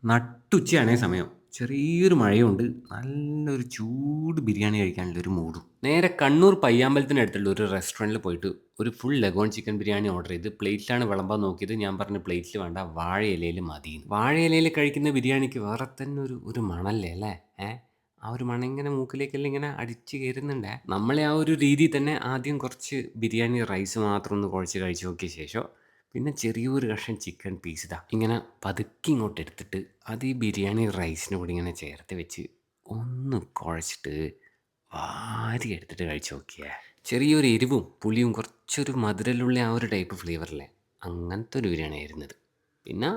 നട്ടുച്ചയാണേ സമയം. ചെറിയൊരു മഴയുണ്ട്. നല്ലൊരു ചൂട് ബിരിയാണി കഴിക്കാനുള്ള ഒരു മൂഡും. നേരെ കണ്ണൂർ പയ്യാമ്പലത്തിനടുത്തുള്ള ഒരു റെസ്റ്റോറൻറ്റിൽ പോയിട്ട് ഒരു full leghorn chicken biryani order ചെയ്ത് പ്ലേറ്റിലാണ് വിളമ്പാൻ നോക്കിയത്. ഞാൻ പറഞ്ഞു പ്ലേറ്റിൽ വേണ്ട, വാഴയിലയിൽ മതീന്ന്. വാഴയിലയിൽ കഴിക്കുന്ന ബിരിയാണിക്ക് വേറെ തന്നെ ഒരു മണല്ലേ അല്ലേ? ആ ഒരു മണം ഇങ്ങനെ മൂക്കിലേക്കെല്ലാം ഇങ്ങനെ അടിച്ച് കയറുന്നുണ്ടേ. നമ്മളെ ആ ഒരു രീതിയിൽ തന്നെ ആദ്യം കുറച്ച് ബിരിയാണി റൈസ് മാത്രം ഒന്ന് കുഴച്ച് കഴിച്ച് നോക്കിയ ശേഷം പിന്നെ ചെറിയൊരു കഷ്ണം ചിക്കൻ പീസ് ഇങ്ങനെ പതുക്കെ ഇങ്ങോട്ട് എടുത്തിട്ട് അത് ഈ ബിരിയാണി റൈസിൻ്റെ കൂടെ ഇങ്ങനെ ചേർത്ത് വെച്ച് ഒന്ന് കുഴച്ചിട്ട് വാരി എടുത്തിട്ട് കഴിച്ച് നോക്കിയേ. ചെറിയൊരു എരിവും പുളിയും കുറച്ചൊരു മധുരമുള്ള ആ ഒരു ടൈപ്പ് ഫ്ലേവറില്ലേ, അങ്ങനത്തെ ഒരു ബിരിയാണി ആയിരുന്നത്. പിന്നെ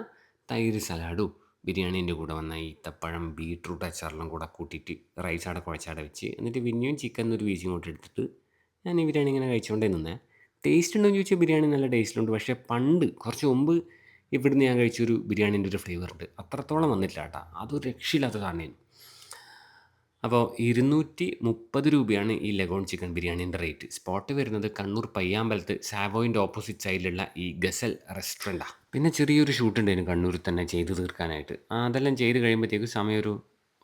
തൈര് സലാഡും ബിരിയാണീൻ്റെ കൂടെ വന്ന ഈത്തപ്പഴം ബീട്രൂട്ട് അച്ചാറെല്ലാം കൂടെ കൂട്ടിയിട്ട് റൈസ് അവിടെ കുഴച്ചവിടെ വെച്ച് എന്നിട്ട് പിന്നെയും ചിക്കൻ ഒരു പീസ് ഇങ്ങോട്ട് എടുത്തിട്ട് ഞാൻ ഈ ബിരിയാണി ഇങ്ങനെ കഴിച്ചുകൊണ്ടേ നിന്നേ. ടേസ്റ്റ് ഉണ്ടോ എന്ന് ചോദിച്ചാൽ ബിരിയാണി നല്ല ടേസ്റ്റുണ്ട്. പക്ഷേ പണ്ട് കുറച്ച് മുമ്പ് ഇവിടുന്ന് ഞാൻ കഴിച്ചൊരു ബിരിയാണീൻ്റെ ഒരു ഫ്ലേവർ ഉണ്ട്, അത്രത്തോളം വന്നിട്ടില്ല കേട്ടോ. അതൊരു രക്ഷയില്ലാത്ത സാധനമായിരുന്നു. അപ്പോൾ 230 രൂപയാണ് ഈ ലഗോൺ ചിക്കൻ ബിരിയാണീൻ്റെ റേറ്റ്. സ്പോട്ട് വരുന്നത് കണ്ണൂർ പയ്യാമ്പലത്ത് സാവോയിൻ്റെ ഓപ്പോസിറ്റ് സൈഡിലുള്ള ഈ ഗസൽ റെസ്റ്റോറൻറ്റാണ്. പിന്നെ ചെറിയൊരു ഷൂട്ട് ഉണ്ടായിരുന്നു കണ്ണൂരിൽ തന്നെ ചെയ്ത് തീർക്കാനായിട്ട്. അതെല്ലാം ചെയ്ത് കഴിയുമ്പോഴത്തേക്ക് സമയം ഒരു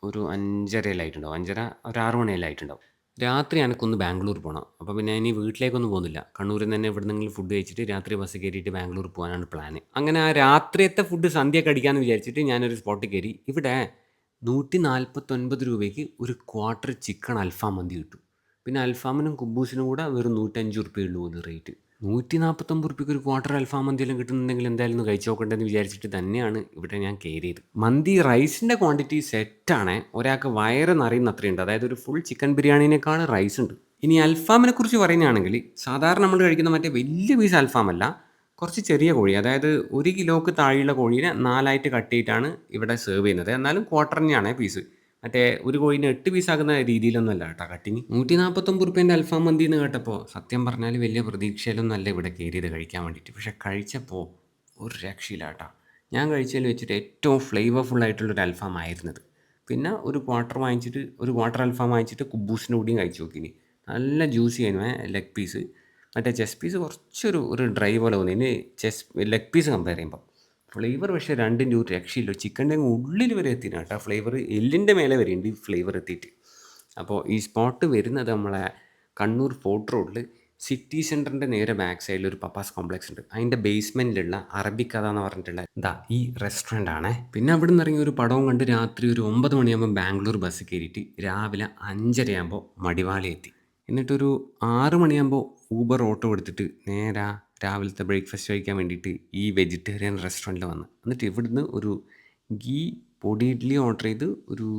5:30 5:30 ഒരു 6 മണിയെല്ലാം രാത്രി എനിക്കൊന്ന് ബാംഗ്ലൂർ പോകണം. അപ്പോൾ പിന്നെ ഇനി വീട്ടിലേക്കൊന്നും പോകുന്നില്ല. കണ്ണൂരിൽ നിന്ന് തന്നെ എവിടുന്നെങ്കിലും ഫുഡ് കഴിച്ചിട്ട് രാത്രി ബസ് കയറിയിട്ട് ബാംഗ്ലൂർ പോകാനാണ് പ്ലാന്. അങ്ങനെ ആ രാത്രിയത്തെ ഫുഡ് സന്ധ്യക്ക് അടിക്കാമെന്ന് വിചാരിച്ചിട്ട് ഞാനൊരു സ്പോട്ടിൽ കയറി. ഇവിടെ 149 രൂപയ്ക്ക് ഒരു ക്വാർട്ടർ ചിക്കൻ അൽഫാം മന്തി കിട്ടും. പിന്നെ അൽഫാമിനും കുബൂസിനും കൂടെ വെറും 105 ഉള്ളൂ ഒരു റേറ്റ്. 149 ഒരു ക്വാർട്ടർ അൽഫാം മന്തിയെല്ലാം കിട്ടുന്നുണ്ടെങ്കിൽ എന്തായാലും ഒന്ന് കഴിച്ച് നോക്കണ്ടെന്ന് വിചാരിച്ചിട്ട് തന്നെയാണ് ഇവിടെ ഞാൻ കയറിയത്. മന്തി റൈസിൻ്റെ ക്വാണ്ടിറ്റി സെറ്റാണ്. ഒരാൾക്ക് വയറ് നിറയുന്ന അത്രയുണ്ട്. അതായത് ഒരു ഫുൾ ചിക്കൻ ബിരിയാണീനേക്കാൾ റൈസ് ഉണ്ട്. ഇനി അൽഫാമിനെ കുറിച്ച് പറയുകയാണെങ്കിൽ സാധാരണ നമ്മൾ കഴിക്കുന്ന മറ്റേ വലിയ പീസ് അൽഫാമല്ല, കുറച്ച് ചെറിയ കോഴി, അതായത് 1 കിലോക്ക് താഴെയുള്ള കോഴീനെ 4ആയിട്ട് കട്ട് ചെയ്തിട്ടാണ് ഇവിടെ സെർവ് ചെയ്യുന്നത്. എന്നാലും ക്വാർട്ടർ തന്നെയാണ് പീസ്. മറ്റേ ഒരു കോഴീനെ 8 പീസാക്കുന്ന രീതിയിലൊന്നും അല്ല കേട്ടോ കട്ടിങ്. 149 അൽഫാം മന്തി എന്ന് കേട്ടപ്പോൾ സത്യം പറഞ്ഞാൽ വലിയ പ്രതീക്ഷയിലൊന്നും അല്ല ഇവിടെ കയറിയത് കഴിക്കാൻ വേണ്ടിയിട്ട്. പക്ഷേ കഴിച്ചപ്പോൾ ഒരു രക്ഷയില്ല കേട്ടോ. ഞാൻ കഴിച്ചതിൽ വെച്ചിട്ട് ഏറ്റവും ഫ്ലേവർഫുൾ ആയിട്ടുള്ളൊരു അൽഫാം ആയിരുന്നത്. പിന്നെ ഒരു ക്വാർട്ടർ അൽഫാം വാങ്ങിച്ചിട്ട് കുബൂസിൻ്റെ കൂടിയും കഴിച്ച് നോക്കിനി. നല്ല ജ്യൂസി ആയിരുന്നു ലെഗ് പീസ്. മറ്റേ ചെസ്റ്റ് പീസ് കുറച്ചൊരു ഡ്രൈ പോലെ തോന്നി. ഇനി ലെഗ് പീസ് കമ്പയർ ചെയ്യുമ്പോൾ ഫ്ലേവർ പക്ഷേ രണ്ടിൻ്റെ ഒരു രക്ഷയില്ല. ചിക്കൻ്റെ ഉള്ളിൽ വരെ എത്തിയില്ല കേട്ടോ ഫ്ലേവർ. എല്ലിൻ്റെ മേലെ വരെ ഉണ്ട് ഈ ഫ്ലേവർ എത്തിയിട്ട്. അപ്പോൾ ഈ സ്പോട്ട് വരുന്നത് നമ്മളെ കണ്ണൂർ ഫോർട്ട് റോഡിൽ സിറ്റി സെൻറ്ററിൻ്റെ നേരെ ബാക്ക് സൈഡിൽ ഒരു പപ്പാസ് കോംപ്ലക്സ് ഉണ്ട്. അതിൻ്റെ ബേസ്മെൻറ്റിലുള്ള അറബിക്കഥ എന്ന് പറഞ്ഞിട്ടുള്ള ഈ റെസ്റ്റോറൻ്റ് ആണ്. പിന്നെ അവിടെ നിന്ന് ഇറങ്ങി ഒരു പടവും കണ്ട് രാത്രി ഒരു 9 മണിയാകുമ്പോൾ ബാംഗ്ലൂർ ബസ് കയറിയിട്ട് രാവിലെ 5:30 ആകുമ്പോൾ മടിവാളി എത്തി. എന്നിട്ടൊരു 6 മണിയാകുമ്പോൾ ഊബർ ഓട്ടോ എടുത്തിട്ട് നേരെ രാവിലത്തെ ബ്രേക്ക്ഫാസ്റ്റ് കഴിക്കാൻ വേണ്ടിയിട്ട് ഈ വെജിറ്റേറിയൻ റെസ്റ്റോറൻറ്റിൽ വന്ന്. എന്നിട്ട് ഇവിടുന്ന് ഒരു ഗീ പൊടി ഇഡ്ഡലി ഓർഡർ ചെയ്ത് ഒരു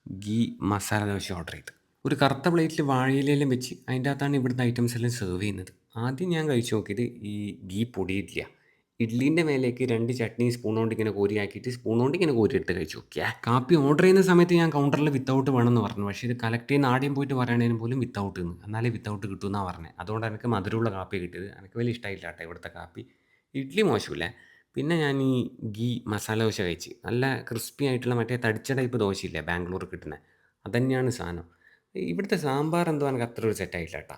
ഗീ മസാല ദോശ ഓർഡർ ചെയ്ത് ഒരു കറുത്ത പ്ലേറ്റിൽ വാഴയിലെല്ലാം വെച്ച് അതിൻ്റെ അകത്താണ് ഇവിടുത്തെ ഐറ്റംസ് എല്ലാം സെർവ് ചെയ്യുന്നത്. ആദ്യം ഞാൻ കഴിച്ച് നോക്കിയത് ഈ ഗീ പൊടി ഇഡ്ഡലിയാണ്. ഇഡ്ഡലീൻ്റെ മേലേക്ക് 2 ചട്നി സ്പൂൺ കൊണ്ട് ഇങ്ങനെ കോരിയാക്കിയിട്ട് സ്പൂൺ കൊണ്ട് ഇങ്ങനെ കോരിയിട്ട് കഴിച്ചു നോക്കിയാൽ. കാപ്പി ഓർഡർ ചെയ്യുന്ന സമയത്ത് ഞാൻ കൗണ്ടറിൽ വിത്തൗട്ട് വേണമെന്ന് പറഞ്ഞു. പക്ഷേ ഇത് കളക്ട് ചെയ്യുന്ന ആദ്യം പോയിട്ട് പറയണതിന് പോലും വിത്തൗട്ട് എന്ന്, എന്നാലേ വിത്തൗട്ട് കിട്ടുമെന്നാണ് പറഞ്ഞത്. അതുകൊണ്ട് എനിക്ക് മധുരമുള്ള കാപ്പി കിട്ടിയത്. എനിക്ക് വലിയ ഇഷ്ടമായില്ല കേട്ടോ ഇവിടുത്തെ കാപ്പി. ഇഡ്ഡലി മോശമില്ല. പിന്നെ ഞാൻ ഈ ഗീ മസാല ദോശ കഴിച്ച്. നല്ല ക്രിസ്പി ആയിട്ടുള്ള മറ്റേ തടിച്ച ടൈപ്പ് ദോശയില്ലേ ബാംഗ്ലൂർ കിട്ടുന്നത്, അതുതന്നെയാണ് സാധനം. ഇവിടുത്തെ സാമ്പാർ എന്തോ എനിക്ക് അത്ര ഒരു സെറ്റായില്ല കേട്ടോ.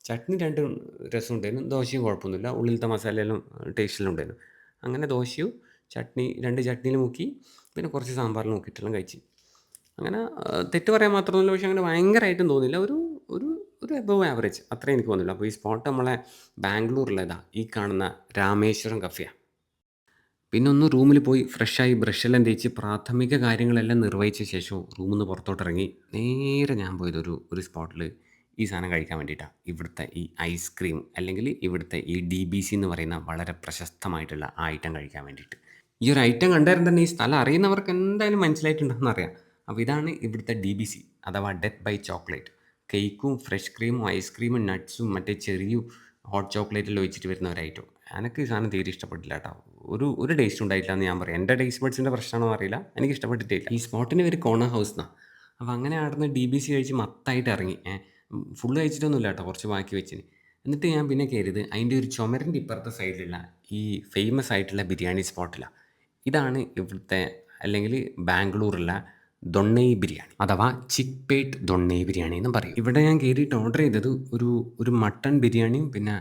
ചട്നി രണ്ടും രസമുണ്ടായിരുന്നു. ദോശയും കുഴപ്പമൊന്നുമില്ല. ഉള്ളിലത്തെ മസാലയെല്ലാം ടേസ്റ്റിലും ഉണ്ടായിരുന്നു. അങ്ങനെ ദോശയും ചട്നി 2 ചട്നിയിൽ മുക്കി പിന്നെ കുറച്ച് സാമ്പാറിൽ മുക്കിയിട്ടെല്ലാം കഴിച്ച്. അങ്ങനെ തെറ്റ് പറയാൻ മാത്രമൊന്നുമില്ല. പക്ഷേ അങ്ങനെ ഭയങ്കരമായിട്ടും തോന്നിയില്ല. ഒരു ഒരു ഒരു എബോവ് ആവറേജ് അത്രേ എനിക്ക് തോന്നില്ല. അപ്പോൾ ഈ സ്പോട്ട് നമ്മളെ ബാംഗ്ലൂരിലേതാ ഈ കാണുന്ന രാമേശ്വരം കഫേയാണ്. പിന്നെ ഒന്ന് റൂമിൽ പോയി ഫ്രഷായി ബ്രഷെല്ലാം തേച്ച് പ്രാഥമിക കാര്യങ്ങളെല്ലാം നിർവഹിച്ച ശേഷം റൂമിൽ നിന്ന് പുറത്തോട്ടിറങ്ങി നേരെ ഞാൻ പോയത് ഒരു സ്പോട്ടിൽ ഈ സാധനം കഴിക്കാൻ വേണ്ടിയിട്ടാണ്. ഇവിടുത്തെ ഈ ഐസ്ക്രീം അല്ലെങ്കിൽ ഇവിടുത്തെ ഈ DBC എന്ന് പറയുന്ന വളരെ പ്രശസ്തമായിട്ടുള്ള ആ ഐറ്റം കഴിക്കാൻ വേണ്ടിയിട്ട്. ഈ ഒരു ഐറ്റം കണ്ടാലും തന്നെ ഈ സ്ഥലം അറിയുന്നവർക്ക് എന്തായാലും മനസ്സിലായിട്ടുണ്ടെന്ന് അറിയാം. അപ്പോൾ ഇതാണ് ഇവിടുത്തെ DBC അഥവാ ഡെത്ത് ബൈ ചോക്ലേറ്റ്. കേക്കും ഫ്രഷ് ക്രീമും ഐസ്ക്രീമും നട്ട്സും മറ്റേ ചെറിയും ഹോട്ട് ചോക്ലേറ്റിൽ വെച്ചിട്ട് വരുന്ന ഒരു ഐറ്റം. എനിക്ക് ഈ സാധനം തീരെ ഇഷ്ടപ്പെട്ടില്ല കേട്ടോ. ഒരു ടേസ്റ്റ് ഉണ്ടായിട്ടില്ല എന്ന് ഞാൻ പറയാം. എൻ്റെ ടേസ്റ്റ് ബഡ്സിൻ്റെ പ്രശ്നമാണോ അറിയില്ല, എനിക്ക് ഇഷ്ടപ്പെട്ടിട്ടില്ല. ഈ സ്പോട്ടിൻ്റെ പേര് കോണ ഹൗസ് എന്നാണ്. അപ്പോൾ അങ്ങനെ അവിടുന്ന് DBC കഴിച്ച് മത്തായിട്ട് ഇറങ്ങി. ഫുള്ള് കഴിച്ചിട്ടൊന്നുമില്ല കേട്ടോ, കുറച്ച് ബാക്കി വെച്ചിന്. എന്നിട്ട് ഞാൻ പിന്നെ കയറിയത് അതിൻ്റെ ഒരു ചുമരിൻ്റെ ഇപ്പുറത്തെ സൈഡിലുള്ള ഈ ഫേമസ് ആയിട്ടുള്ള ബിരിയാണി സ്പോട്ടിലാണ്. ഇതാണ് ഇവിടുത്തെ അല്ലെങ്കിൽ ബാംഗ്ലൂറുള്ള ദൊണ്ണൈ ബിരിയാണി അഥവാ ചിക്പേട്ട് ദൊണ്ണൈ ബിരിയാണി എന്ന് പറയും. ഇവിടെ ഞാൻ കയറിയിട്ട് ഓർഡർ ചെയ്തത് ഒരു മട്ടൺ ബിരിയാണിയും പിന്നെ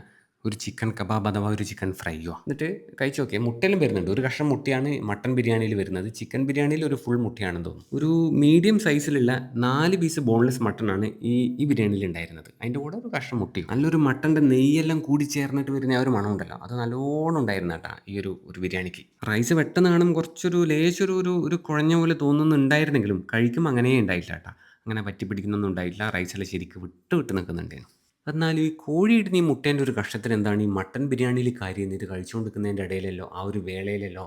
ഒരു ചിക്കൻ കബാബ് അഥവാ ഒരു ചിക്കൻ ഫ്രൈയോ. എന്നിട്ട് കഴിച്ച് നോക്കിയേ. മുട്ടയെല്ലാം വരുന്നുണ്ട്. ഒരു കഷ്ണം മുട്ടയാണ് മട്ടൻ ബിരിയാണിയിൽ വരുന്നത്. ചിക്കൻ ബിരിയാണിയിൽ ഒരു ഫുൾ മുട്ടയാണെന്ന് തോന്നുന്നു. ഒരു മീഡിയം സൈസിലുള്ള 4 പീസ് ബോൺലെസ് മട്ടനാണ് ഈ ബിരിയാണിയിൽ ഉണ്ടായിരുന്നത്. അതിൻ്റെ കൂടെ ഒരു കഷ്ണം മുട്ടയും. നല്ലൊരു മട്ടൻ്റെ നെയ്യെല്ലാം കൂടി ചേർന്നിട്ട് വരുന്ന ആ ഒരു മണം ഉണ്ടല്ലോ, അത് നല്ലോണം ഉണ്ടായിരുന്നു കേട്ടോ ഈ ഒരു ബിരിയാണിക്ക്. റൈസ് പെട്ടെന്ന് കാണുമ്പോൾ കുറച്ചൊരു ലേശൊരു ഒരു ഒരു കുഴഞ്ഞ പോലെ തോന്നുന്നുണ്ടായിരുന്നെങ്കിലും കഴിക്കുമ്പോൾ അങ്ങനെ ഉണ്ടായില്ല കേട്ടോ. അങ്ങനെ പറ്റി പിടിക്കുന്നൊന്നും ഉണ്ടായില്ല. റൈസെല്ലാം ശരിക്കും വിട്ട് വിട്ട് നിൽക്കുന്നുണ്ടായിരുന്നു. എന്നാലും ഈ കോഴിയിടുന്ന ഈ മുട്ടേൻ്റെ ഒരു കഷ്ണത്തിന് എന്താണ് ഈ മട്ടൻ ബിരിയാണിയിൽ കാര്യം ഇത് കഴിച്ചുകൊണ്ടിരിക്കുന്നതിൻ്റെ ഇടയിലല്ലോ ആ ഒരു വേളയിലല്ലോ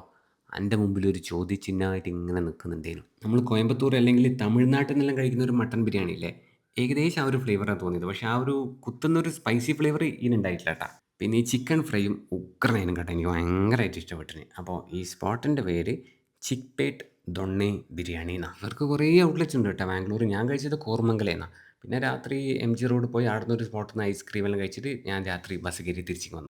എൻ്റെ മുമ്പിൽ ഒരു ചോദ്യചിഹ്നമായിട്ട് ഇങ്ങനെ നിൽക്കുന്നുണ്ടേനു. നമ്മൾ കോയമ്പത്തൂർ അല്ലെങ്കിൽ തമിഴ്നാട്ടിൽ നിന്നെല്ലാം കഴിക്കുന്ന ഒരു മട്ടൻ ബിരിയാണി ഇല്ലേ, ഏകദേശം ആ ഒരു ഫ്ലേവറാണ് തോന്നിയത്. പക്ഷേ ആ ഒരു കുത്തുന്ന ഒരു സ്പൈസി ഫ്ലേവർ ഇതിനുണ്ടായിട്ടില്ല കേട്ടോ. പിന്നെ ഈ ചിക്കൻ ഫ്രൈയും ഉഗ്രനായിരുന്നു കേട്ടോ. എനിക്ക് ഭയങ്കരമായിട്ട് ഇഷ്ടപ്പെട്ടിന്. അപ്പോൾ ഈ സ്പോട്ടിൻ്റെ പേര് ചിക്പേട്ട് ദൊണ്ണെ ബിരിയാണി എന്നാണ്. അവർക്ക് കുറേ ഔട്ട്ലെറ്റ്സ് ഉണ്ട് കേട്ടോ ബാംഗ്ലൂർ. ഞാൻ കഴിച്ചത് കോർമംഗലേന്നാണ്. പിന്നെ രാത്രി എം ജി റോഡ് പോയി അവിടുന്ന് ഒരു സ്പോട്ടിൽ നിന്ന് ഐസ്ക്രീം എല്ലാം കഴിച്ചിട്ട് ഞാൻ രാത്രി ബസ് കയറി തിരിച്ചിങ്ങ് വന്നു.